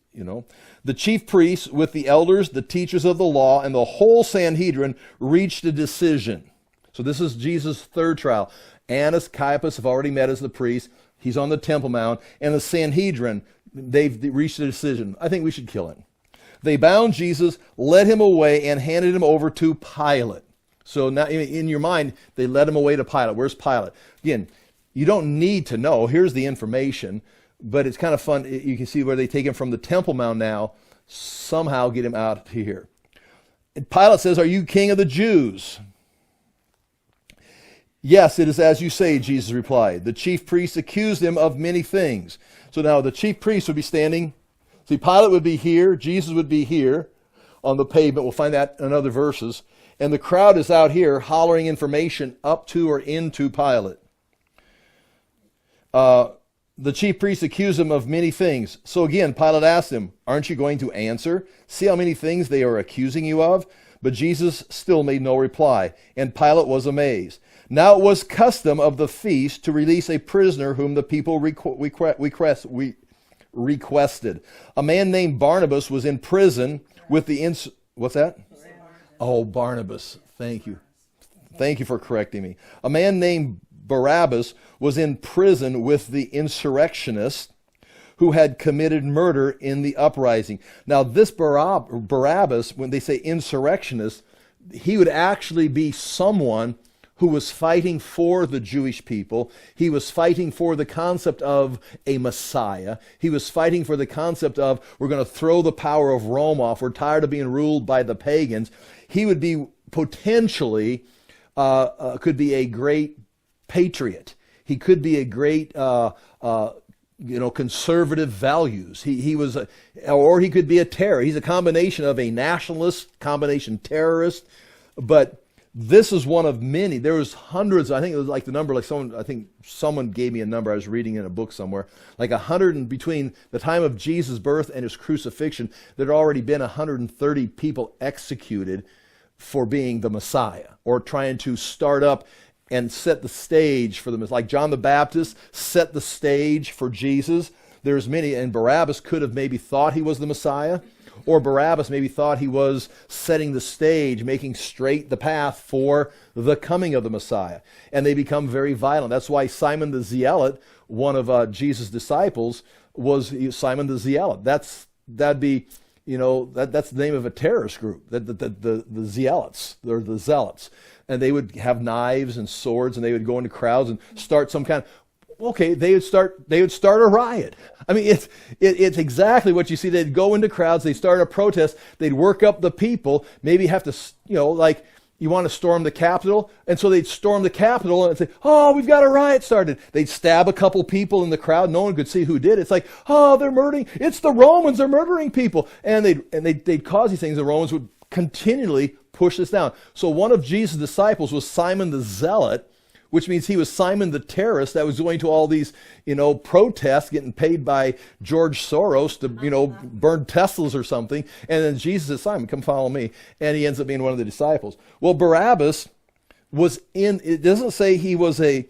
[SPEAKER 1] the chief priests with the elders, the teachers of the law, and the whole Sanhedrin reached a decision. So this is Jesus' third trial. Annas, Caiaphas have already met as the priest. He's on the Temple Mount. And the Sanhedrin, they've reached a decision. I think we should kill him. They bound Jesus, led him away, and handed him over to Pilate. So now in your mind, they led him away to Pilate. Where's Pilate? Again, you don't need to know. Here's the information, but it's kind of fun. You can see where they take him from the Temple Mount now, somehow get him out here. And Pilate says, "Are you king of the Jews?" "Yes, it is as you say," Jesus replied. The chief priests accused him of many things. So now the chief priests would be standing. See, Pilate would be here. Jesus would be here on the pavement. We'll find that in other verses. And the crowd is out here hollering information up to or into Pilate. The chief priests accuse him of many things. So again, Pilate asked him, aren't you going to answer? See how many things they are accusing you of? But Jesus still made no reply, and Pilate was amazed. Now it was custom of the feast to release a prisoner whom the people requested. A man named Barnabas was in prison with the... What's that? Oh, Barnabas. Thank you. Thank you for correcting me. A man named Barabbas was in prison with the insurrectionists who had committed murder in the uprising. Now, this Barabbas, when they say insurrectionist, he would actually be someone who was fighting for the Jewish people. He was fighting for the concept of a Messiah. He was fighting for the concept of, we're going to throw the power of Rome off. We're tired of being ruled by the pagans. He would be potentially, could be a great patriot. He could be a great, conservative values. He was, or he could be a terror. He's a combination of a nationalist, combination terrorist, but this is one of many. There was hundreds. I think it was like the number, like someone gave me a number. I was reading in a book somewhere, like 100, and between the time of Jesus' birth and his crucifixion, there had already been 130 people executed for being the Messiah or trying to start up and set the stage for them. Like John the Baptist set the stage for Jesus. There's many, and Barabbas could have maybe thought he was the Messiah, or Barabbas maybe thought he was setting the stage, making straight the path for the coming of the Messiah. And they become very violent. That's why Simon the Zealot, one of Jesus' disciples, was Simon the Zealot. That'd be, that's the name of a terrorist group, the Zealots, or the Zealots. And they would have knives and swords, and they would go into crowds and start some kind of, they would start a riot. I mean, it's exactly what you see. They'd go into crowds, they'd start a protest, they'd work up the people, maybe have to, like you want to storm the Capitol, and so they'd storm the Capitol and say, oh, we've got a riot started. They'd stab a couple people in the crowd, no one could see who did it. It's like, oh, they're murdering, it's the Romans, they're murdering people. And they'd cause these things. The Romans would continually push this down. So one of Jesus' disciples was Simon the Zealot, which means he was Simon the terrorist that was going to all these, protests, getting paid by George Soros to, burn Teslas or something. And then Jesus says, Simon, come follow me. And he ends up being one of the disciples. Well, Barabbas was it doesn't say he was a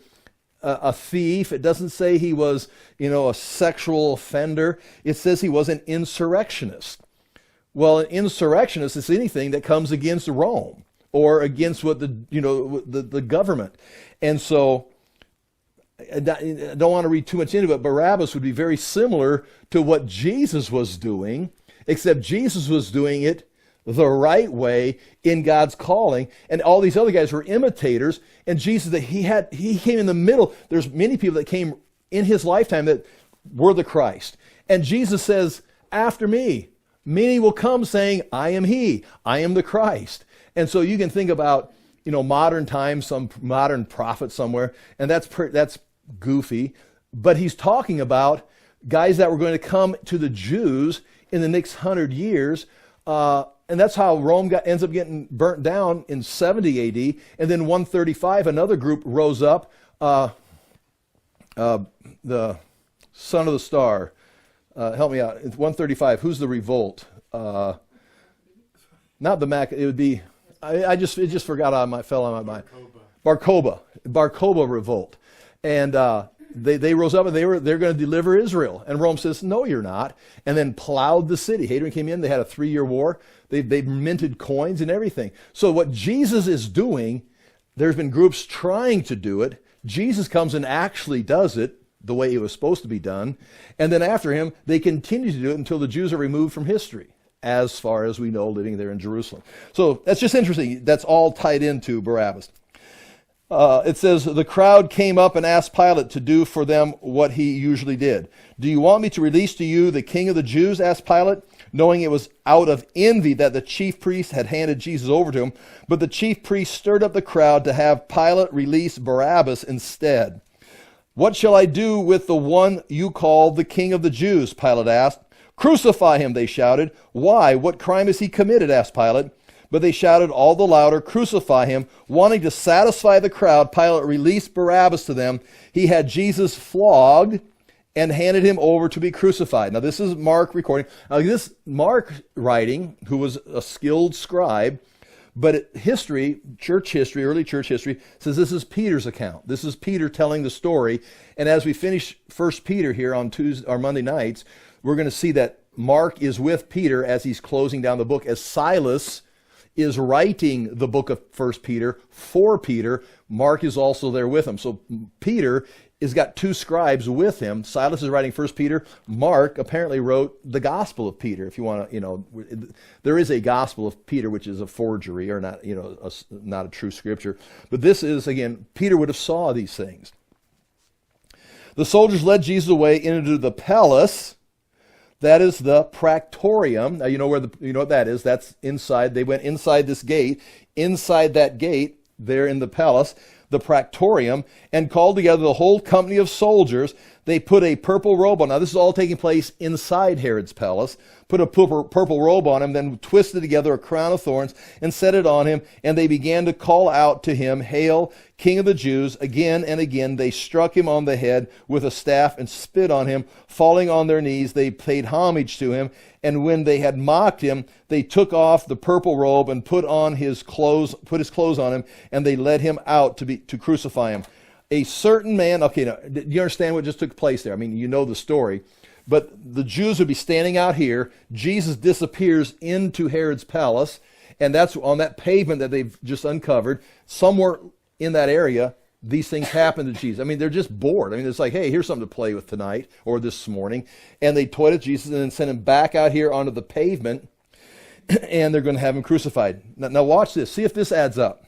[SPEAKER 1] thief. It doesn't say he was, a sexual offender. It says he was an insurrectionist. Well, an insurrectionist is anything that comes against Rome or against what the government. And so I don't want to read too much into it. Barabbas would be very similar to what Jesus was doing, except Jesus was doing it the right way in God's calling, and all these other guys were imitators. And Jesus, he came in the middle. There's many people that came in his lifetime that were the Christ. And Jesus says, after me, many will come saying, I am he, I am the Christ. And so you can think about, modern times, some modern prophet somewhere, and that's goofy. But he's talking about guys that were going to come to the Jews in the next 100 years. And that's how Rome ends up getting burnt down in 70 AD. And then 135, another group rose up, the son of the star. Help me out. It's 135. Who's the revolt? Not the Mac. It would be. It just forgot fell on my mind. Bar Kokhba revolt, and they rose up and they're going to deliver Israel. And Rome says, no, you're not. And then plowed the city. Hadrian came in. They had a 3-year war. They minted coins and everything. So what Jesus is doing, there's been groups trying to do it. Jesus comes and actually does it the way it was supposed to be done. And then after him, they continue to do it until the Jews are removed from history, as far as we know, living there in Jerusalem. So that's just interesting. That's all tied into Barabbas. It says, the crowd came up and asked Pilate to do for them what he usually did. Do you want me to release to you the king of the Jews? Asked Pilate, knowing it was out of envy that the chief priest had handed Jesus over to him. But the chief priest stirred up the crowd to have Pilate release Barabbas instead. What shall I do with the one you call the king of the Jews? Pilate asked. Crucify him, they shouted. Why? What crime has he committed? Asked Pilate. But they shouted all the louder, "Crucify him!" Wanting to satisfy the crowd, Pilate released Barabbas to them. He had Jesus flogged and handed him over to be crucified. Now this is Mark recording. Now this Mark writing, who was a skilled scribe, but history, church history, early church history, says this is Peter's account. This is Peter telling the story. And as we finish 1 Peter here on Tuesday or Monday nights, we're going to see that Mark is with Peter as he's closing down the book, as Silas is writing the book of 1 Peter for Peter. Mark is also there with him. So Peter has got two scribes with him. Silas is writing 1 Peter. Mark apparently wrote the Gospel of Peter. If you want to, there is a Gospel of Peter, which is a forgery or not, not a true scripture. But this is, again, Peter would have saw these things. The soldiers led Jesus away into the palace. That is the Praetorium. Now you know what that is. That's inside. They went inside this gate. Inside that gate, there in the palace, the Praetorium, and called together the whole company of soldiers. They put a purple robe on. Now this is all taking place inside Herod's palace. Put a purple robe on him, then twisted together a crown of thorns and set it on him. And they began to call out to him, "Hail, King of the Jews!" Again and again they struck him on the head with a staff and spit on him. Falling on their knees, they paid homage to him. And when they had mocked him, they took off the purple robe and put his clothes on him, and they led him out to crucify him. A certain man, okay, now, do you understand what just took place there? I mean, you know the story. But the Jews would be standing out here. Jesus disappears into Herod's palace, and that's on that pavement that they've just uncovered. Somewhere in that area, these things happen to Jesus. I mean, they're just bored. I mean, it's like, hey, here's something to play with tonight or this morning. And they toyed at Jesus and then sent him back out here onto the pavement, and they're going to have him crucified. Now watch this. See if this adds up.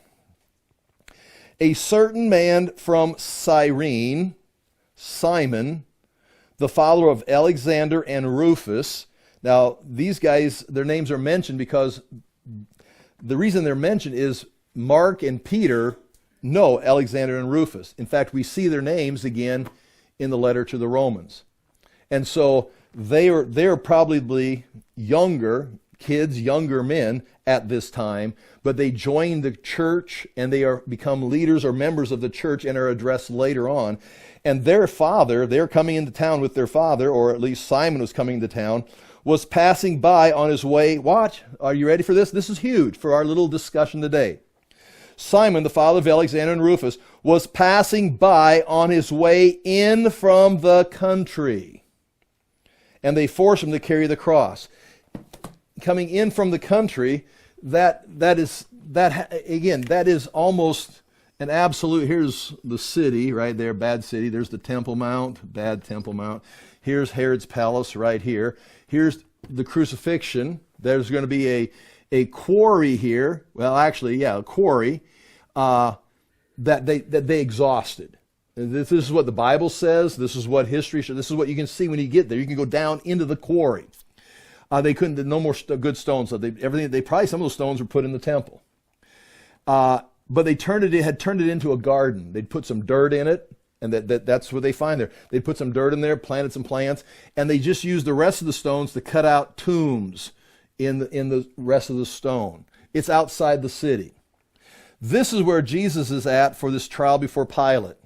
[SPEAKER 1] A certain man from Cyrene, Simon, the father of Alexander and Rufus. Now, these guys, their names are mentioned because the reason they're mentioned is Mark and Peter know Alexander and Rufus. In fact, we see their names again in the letter to the Romans. And so they're probably younger kids, younger men at this time, but they join the church and they become leaders or members of the church and are addressed later on. And their father, they're coming into town with their father, or at least Simon was coming into town, was passing by on his way. Watch, are you ready for this? This is huge for our little discussion today. Simon, the father of Alexander and Rufus, was passing by on his way in from the country. And they forced him to carry the cross. Coming in from the country, that is almost an absolute. Here's the city right there, bad city. There's the Temple Mount, bad Temple Mount. Here's Herod's palace right here. Here's the crucifixion. There's going to be a quarry here. Well, actually, yeah, a quarry that they exhausted. This is what the Bible says. This is what history shows. This is what you can see when you get there. You can go down into the quarry. They couldn't. No more good stones. So probably some of those stones were put in the temple. But they had turned it into a garden. They'd put some dirt in it, and that's what they find there. They put some dirt in there, planted some plants, and they just used the rest of the stones to cut out tombs in the rest of the stone. It's outside the city. This is where Jesus is at for this trial before Pilate.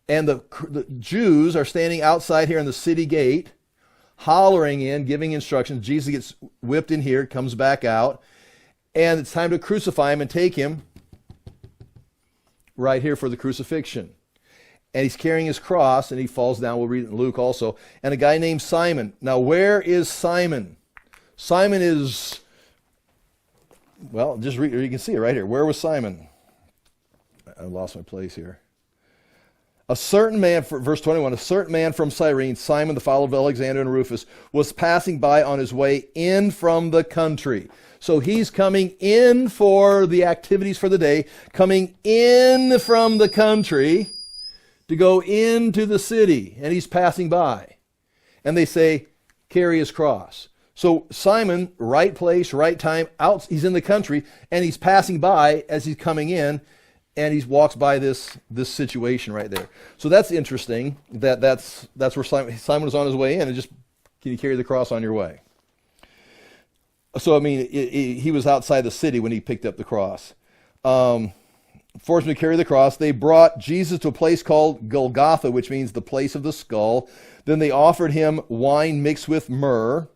[SPEAKER 1] And the Jews are standing outside here in the city gate, hollering in, giving instructions. Jesus gets whipped in here, comes back out, and it's time to crucify him and take him right here for the crucifixion. And he's carrying his cross, and he falls down. We'll read it in Luke also. And a guy named Simon. Now, where is Simon? Simon is, well, just read, you can see it right here. Where was Simon? I lost my place here. A certain man, verse 21, a certain man from Cyrene, Simon, the father of Alexander and Rufus, was passing by on his way in from the country. So he's coming in for the activities for the day, coming in from the country to go into the city, and he's passing by. And they say, carry his cross. So Simon, right place, right time, he's in the country, and he's passing by as he's coming in, and he walks by this situation right there. So that's interesting. That's where Simon was on his way in, and just, can you carry the cross on your way? So, I mean, he was outside the city when he picked up the cross. Forced him to carry the cross. They brought Jesus to a place called Golgotha, which means the place of the skull. Then they offered him wine mixed with myrrh.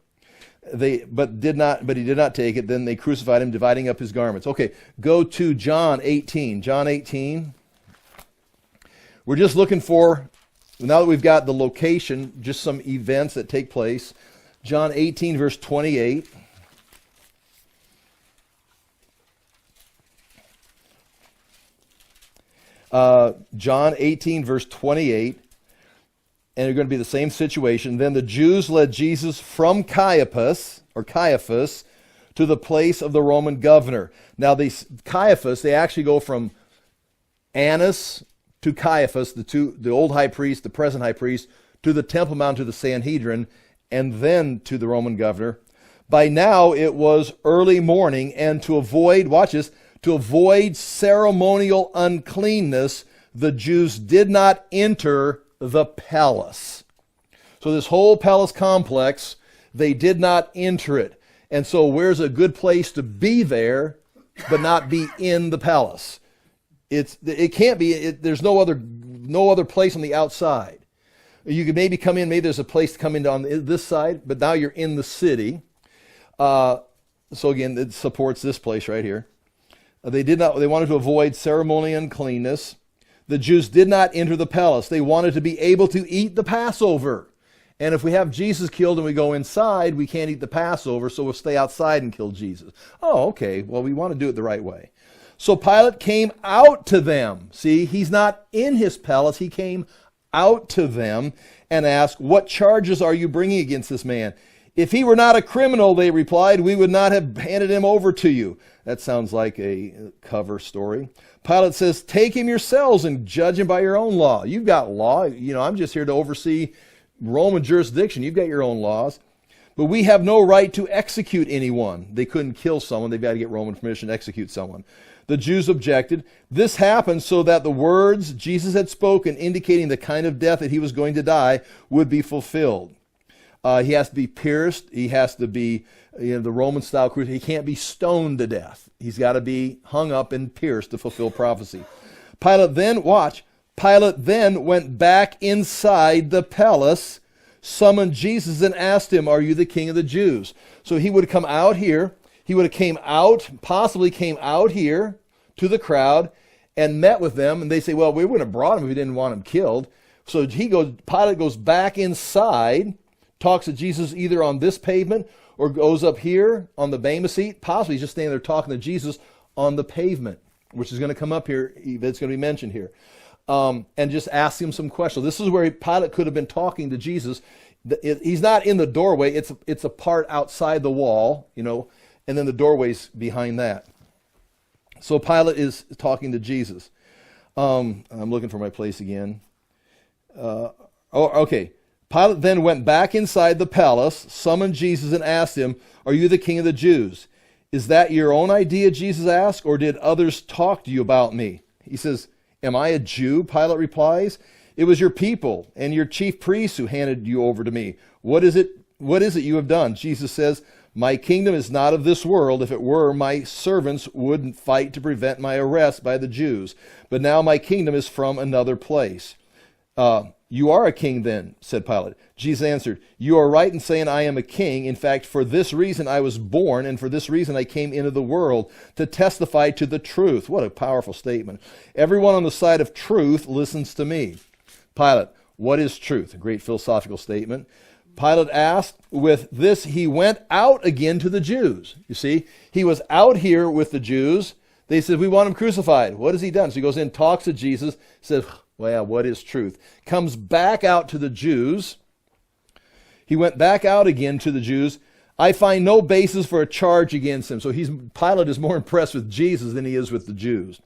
[SPEAKER 1] But he did not take it. Then they crucified him, dividing up his garments. Okay, go to John 18. John 18. We're just looking for, now that we've got the location, just some events that take place. John 18, verse 28. John 18, verse 28. And it's going to be the same situation. Then the Jews led Jesus from Caiaphas to the place of the Roman governor. Now, Caiaphas, they actually go from Annas to Caiaphas, the old high priest, the present high priest, to the Temple Mount, to the Sanhedrin, and then to the Roman governor. By now, it was early morning, and to avoid ceremonial uncleanness, the Jews did not enter the palace. So this whole palace complex, they did not enter it. And so where's a good place to be there, but not be in the palace? It can't be. There's no other place on the outside. You could maybe come in. Maybe there's a place to come in on this side, but now you're in the city. So again, it supports this place right here. They wanted to avoid ceremonial uncleanness. The Jews did not enter the palace. They wanted to be able to eat the Passover. And if we have Jesus killed and we go inside, we can't eat the Passover, so we'll stay outside and kill Jesus. Oh, okay. Well, we want to do it the right way. So Pilate came out to them. See, he's not in his palace. He came out to them and asked, "What charges are you bringing against this man? If he were not a criminal," they replied, "we would not have handed him over to you." That sounds like a cover story. Pilate says, "Take him yourselves and judge him by your own law." You've got law. I'm just here to oversee Roman jurisdiction. You've got your own laws. "But we have no right to execute anyone." They couldn't kill someone. They've got to get Roman permission to execute someone. The Jews objected. This happened so that the words Jesus had spoken, indicating the kind of death that he was going to die, would be fulfilled. He has to be pierced. He has to be the Roman-style crucifixion. He can't be stoned to death. He's got to be hung up and pierced to fulfill prophecy. Pilate then went back inside the palace, summoned Jesus, and asked him, "Are you the king of the Jews?" So he would have come out here. He would have possibly came out here to the crowd and met with them. And they say, "Well, we wouldn't have brought him if we didn't want him killed." So Pilate goes back inside, talks to Jesus either on this pavement or goes up here on the Bema seat. Possibly he's just standing there talking to Jesus on the pavement, which is going to come up here. That's going to be mentioned here. And just ask him some questions. This is where Pilate could have been talking to Jesus. He's not in the doorway. It's a part outside the wall, and then the doorway's behind that. So Pilate is talking to Jesus. I'm looking for my place again. Okay. Pilate then went back inside the palace, summoned Jesus, and asked him, "Are you the king of the Jews?" "Is that your own idea," Jesus asked, "or did others talk to you about me?" He says, "Am I a Jew?" Pilate replies. "It was your people and your chief priests who handed you over to me. What is it you have done?" Jesus says, "My kingdom is not of this world. If it were, my servants would fight to prevent my arrest by the Jews. But now my kingdom is from another place." "You are a king then," said Pilate. Jesus answered, "You are right in saying I am a king. In fact, for this reason I was born, and for this reason I came into the world, to testify to the truth." What a powerful statement. "Everyone on the side of truth listens to me." Pilate, what is truth? A great philosophical statement. Pilate asked. With this, he went out again to the Jews. You see, he was out here with the Jews. They said, "We want him crucified." What has he done? So he goes in, talks to Jesus, says, "Well, what is truth?" Comes back out to the Jews. He went back out again to the Jews. "I find no basis for a charge against him." So Pilate is more impressed with Jesus than he is with the Jews.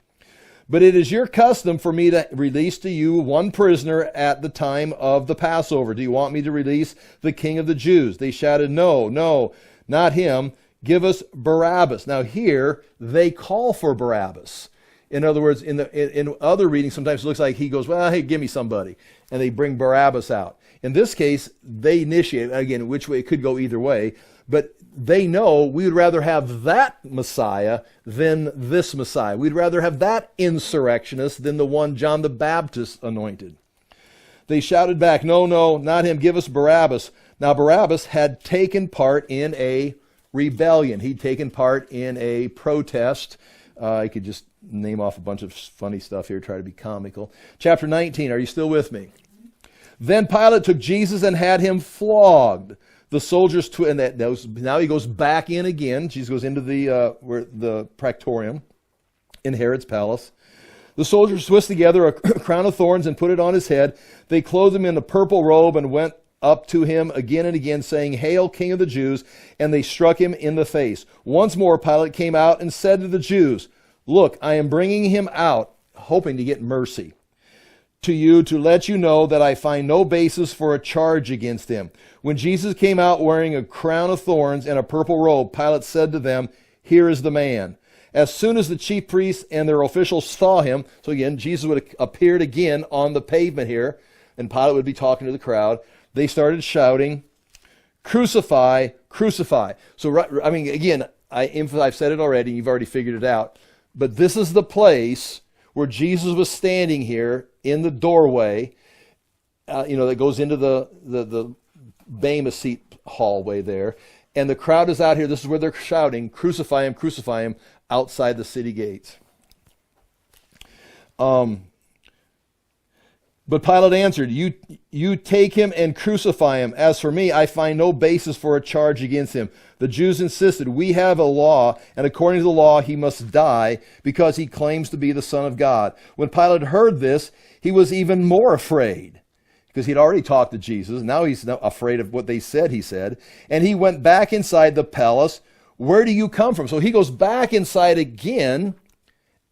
[SPEAKER 1] "But it is your custom for me to release to you one prisoner at the time of the Passover. Do you want me to release the king of the Jews?" They shouted, "No, no, not him. Give us Barabbas." Now here, they call for Barabbas. In other words, in other readings, sometimes it looks like he goes, "Well, hey, give me somebody." And they bring Barabbas out. In this case, they initiate, again, which way it could go either way. But they know we would rather have that Messiah than this Messiah. We'd rather have that insurrectionist than the one John the Baptist anointed. They shouted back, "No, no, not him. Give us Barabbas." Now Barabbas had taken part in a rebellion. He'd taken part in a protest. I could just name off a bunch of funny stuff here, try to be comical. Chapter 19, are you still with me? Then Pilate took Jesus and had him flogged. The soldiers, now he goes back in again. Jesus goes into the praetorium in Herod's palace. The soldiers twisted together a crown of thorns and put it on his head. They clothed him in a purple robe and went up to him again and again, saying, "Hail, King of the Jews!" And they struck him in the face. Once more Pilate came out and said to the Jews, "Look, I am bringing him out, hoping to get mercy, to you to let you know that I find no basis for a charge against him." When Jesus came out wearing a crown of thorns and a purple robe, Pilate said to them, "Here is the man." As soon as the chief priests and their officials saw him, so again, Jesus would have appeared again on the pavement here, and Pilate would be talking to the crowd, they started shouting, "Crucify, crucify." So, I mean, again, I've said it already, you've already figured it out, but this is the place where Jesus was standing here in the doorway, that goes into the Bema seat hallway there. And the crowd is out here. This is where they're shouting, crucify him, outside the city gates. But Pilate answered, you take him and crucify him. As for me, I find no basis for a charge against him. The Jews insisted, "We have a law, and according to the law he must die because he claims to be the Son of God." When Pilate heard this, he was even more afraid, because he'd already talked to Jesus. Now he's afraid of what they said he said. And he went back inside the palace. "Where do you come from?" So he goes back inside again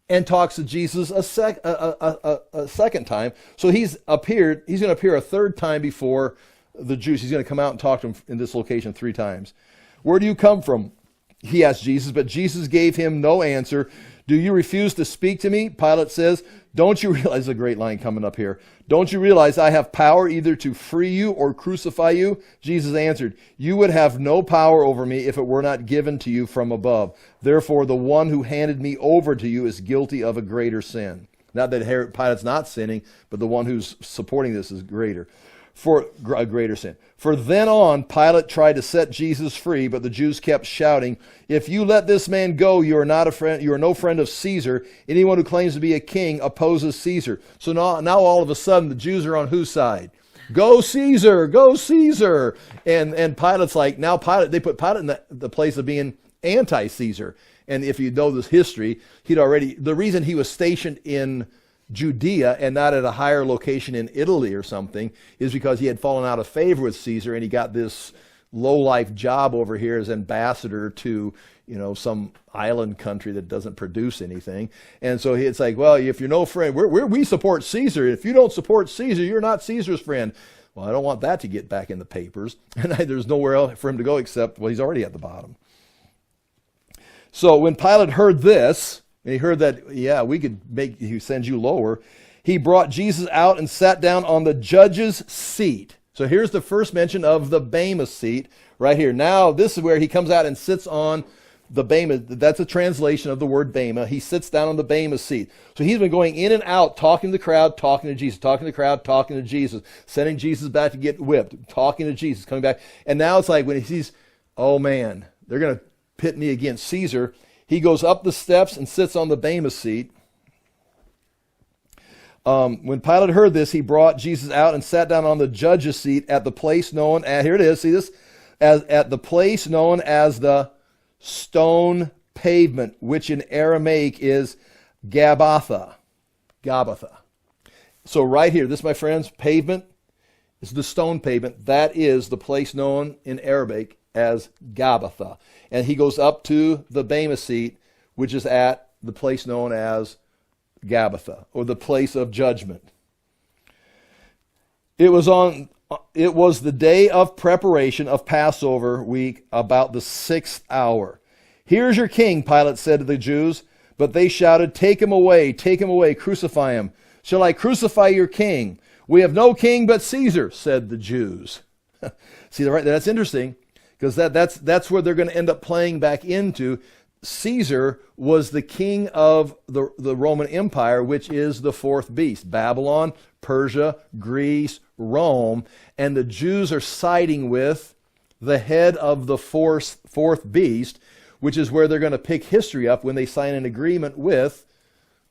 [SPEAKER 1] and talks to Jesus a second time. So he's going to appear a third time before the Jews. He's going to come out and talk to them in this location 3 times. "Where do you come from?" he asked Jesus, but Jesus gave him no answer. "Do you refuse to speak to me?" Pilate says. "Don't you realize," a great line coming up here, "don't you realize I have power either to free you or crucify you?" Jesus answered, "You would have no power over me if it were not given to you from above. Therefore, the one who handed me over to you is guilty of a greater sin." Not that Pilate's not sinning, but the one who's supporting this is greater. For a greater sin. For then on, Pilate tried to set Jesus free, but the Jews kept shouting, "If you let this man go, you are not a friend. You are no friend of Caesar. Anyone who claims to be a king opposes Caesar." So now all of a sudden, the Jews are on whose side? Go Caesar! Go Caesar! And Pilate's like, now they put Pilate in the place of being anti-Caesar. And if you know this history, the reason he was stationed in Judea and not at a higher location in Italy or something is because he had fallen out of favor with Caesar, and he got this low-life job over here as ambassador to some island country that doesn't produce anything. And so it's like, well, if you're no friend, we support Caesar. If you don't support Caesar, you're not Caesar's friend. Well, I don't want that to get back in the papers. And there's nowhere else for him to go except, well, he's already at the bottom. So when Pilate heard this, and he heard that, he sends you lower, he brought Jesus out and sat down on the judge's seat. So here's the first mention of the Bema seat right here. Now this is where he comes out and sits on the Bema. That's a translation of the word Bema. He sits down on the Bema seat. So he's been going in and out, talking to the crowd, talking to Jesus, talking to the crowd, talking to Jesus, sending Jesus back to get whipped, talking to Jesus, coming back. And now it's like when he sees, oh man, they're going to pit me against Caesar. He goes up the steps and sits on the Bema seat. When Pilate heard this, he brought Jesus out and sat down on the judge's seat at the place known as, here it is, see this? At the place known as the stone pavement, which in Aramaic is Gabbatha. Gabbatha. So right here, this, my friends, pavement is the stone pavement. That is the place known in Arabic as Gabbatha. And he goes up to the Bema seat, which is at the place known as Gabbatha, or the place of judgment. It was the day of preparation of Passover week, about the 6th hour. "Here's your king," Pilate said to the Jews. But they shouted, take him away, crucify him." "Shall I crucify your king?" "We have no king but Caesar," said the Jews. See, that's interesting. because that's where they're going to end up playing back into. Caesar was the king of the Roman Empire, which is the fourth beast. Babylon, Persia, Greece, Rome. And the Jews are siding with the head of the fourth beast, which is where they're going to pick history up when they sign an agreement with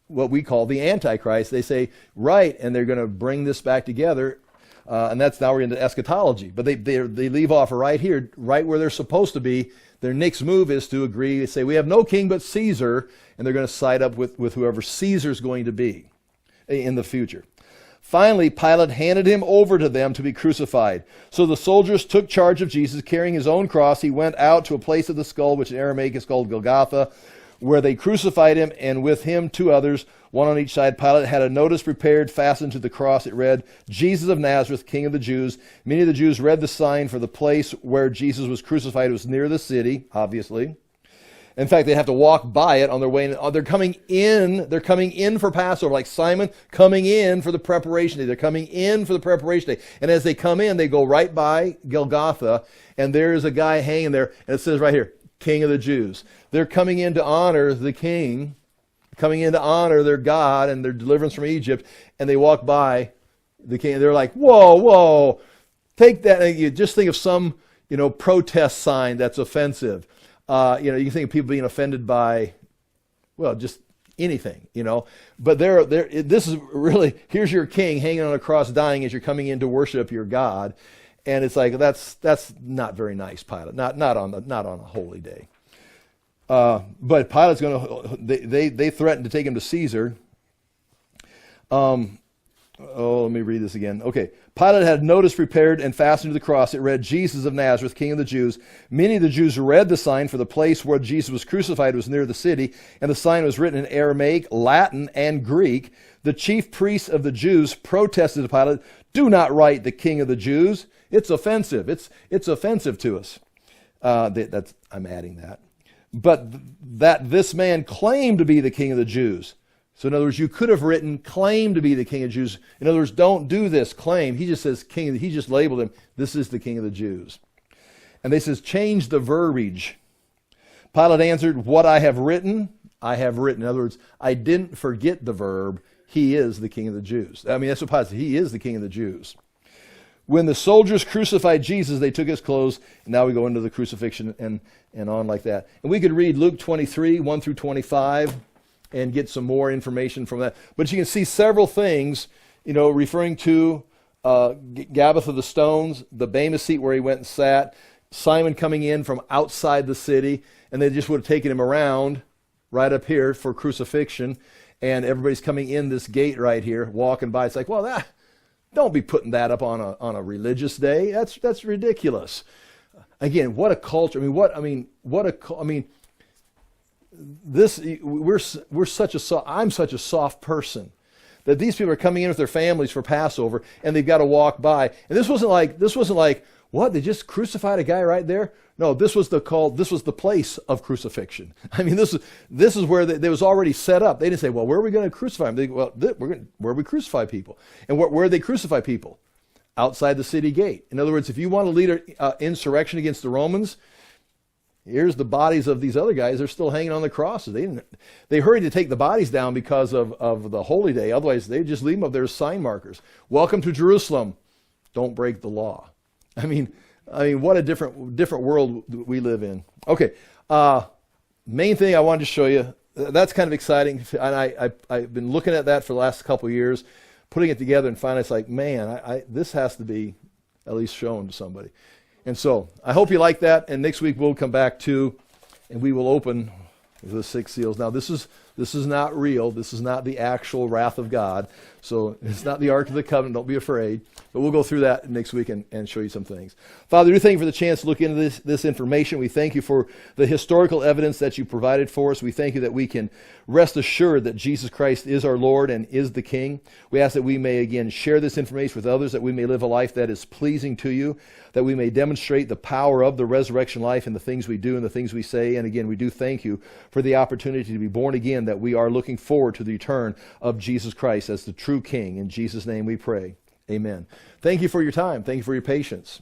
[SPEAKER 1] what we call the Antichrist. They say, right, and they're going to bring this back together. And that's now we're into eschatology. But they leave off right here, right where they're supposed to be. Their next move is to agree. They say, we have no king but Caesar, and they're going to side up with whoever Caesar's going to be in the future. Finally, Pilate handed him over to them to be crucified. So the soldiers took charge of Jesus, carrying his own cross. He went out to a place of the skull, which in Aramaic is called Golgotha, where they crucified him, and with him 2 others, one on each side. Pilate had a notice prepared, fastened to the cross. It read, Jesus of Nazareth, King of the Jews. Many of the Jews read the sign, for the place where Jesus was crucified was near the city, obviously. In fact, they have to walk by it on their way. They're coming in for Passover, like Simon coming in for the preparation day. They're coming in for the preparation day. And as they come in, they go right by Golgotha, and there's a guy hanging there, and it says right here, King of the Jews. They're coming in to honor the king, coming in to honor their God and their deliverance from Egypt, and they walk by the king. They're like, whoa, take that. And you just think of some, protest sign that's offensive. You can think of people being offended by, just anything, But this is really, here's your king hanging on a cross dying as you're coming in to worship your God. And it's like, that's not very nice, Pilate. Not on a holy day. But Pilate's going to, they threatened to take him to Caesar. Let me read this again. Okay. Pilate had notice prepared and fastened to the cross. It read, Jesus of Nazareth, King of the Jews. Many of the Jews read the sign, for the place where Jesus was crucified was near the city, and the sign was written in Aramaic, Latin, and Greek. The chief priests of the Jews protested to Pilate, do not write the King of the Jews. It's offensive. It's offensive to us. I'm adding that. But that this man claimed to be the King of the Jews. So in other words, you could have written claim to be the King of the Jews. In other words, don't do this claim. He just says king. He just labeled him. This is the King of the Jews. And they says change the verbiage. Pilate answered, what I have written, I have written. In other words, I didn't forget the verb. He is the King of the Jews. I mean, that's what Pilate said. He is the King of the Jews. When the soldiers crucified Jesus, they took his clothes. And now we go into the crucifixion and on like that. And we could read Luke 23, 1 through 25, and get some more information from that. But you can see several things, referring to Gabbatha the stones, the Bema seat where he went and sat, Simon coming in from outside the city, and they just would have taken him around right up here for crucifixion, and everybody's coming in this gate right here, walking by. It's like, well, don't be putting that up on a religious day. That's ridiculous. Again, what a culture. I'm such a soft person that these people are coming in with their families for Passover, and they've got to walk by. And this wasn't like what, they just crucified a guy right there? No, this was the place of crucifixion. I mean, this is where they was already set up. They didn't say, well, where are we going to crucify him? Where we crucify people. And where they crucify people? Outside the city gate. In other words, if you want to lead an insurrection against the Romans, here's the bodies of these other guys. They're still hanging on the crosses. They hurried to take the bodies down because of the holy day. Otherwise, they just leave them up there as sign markers. Welcome to Jerusalem. Don't break the law. I mean, what a different world we live in. Okay, main thing I wanted to show you. That's kind of exciting, and I've been looking at that for the last couple of years, putting it together, and finally it's like, man, this has to be at least shown to somebody. And so I hope you like that. And next week we'll come back to, and we will open the 6 seals. Now this is not real. This is not the actual wrath of God. So it's not the Ark of the Covenant. Don't be afraid. But we'll go through that next week and show you some things. Father, we thank you for the chance to look into this information. We thank you for the historical evidence that you provided for us. We thank you that we can rest assured that Jesus Christ is our Lord and is the King. We ask that we may again share this information with others, that we may live a life that is pleasing to you, that we may demonstrate the power of the resurrection life in the things we do and the things we say. And again, we do thank you for the opportunity to be born again, that we are looking forward to the return of Jesus Christ as the true King. In Jesus' name we pray. Amen. Thank you for your time. Thank you for your patience.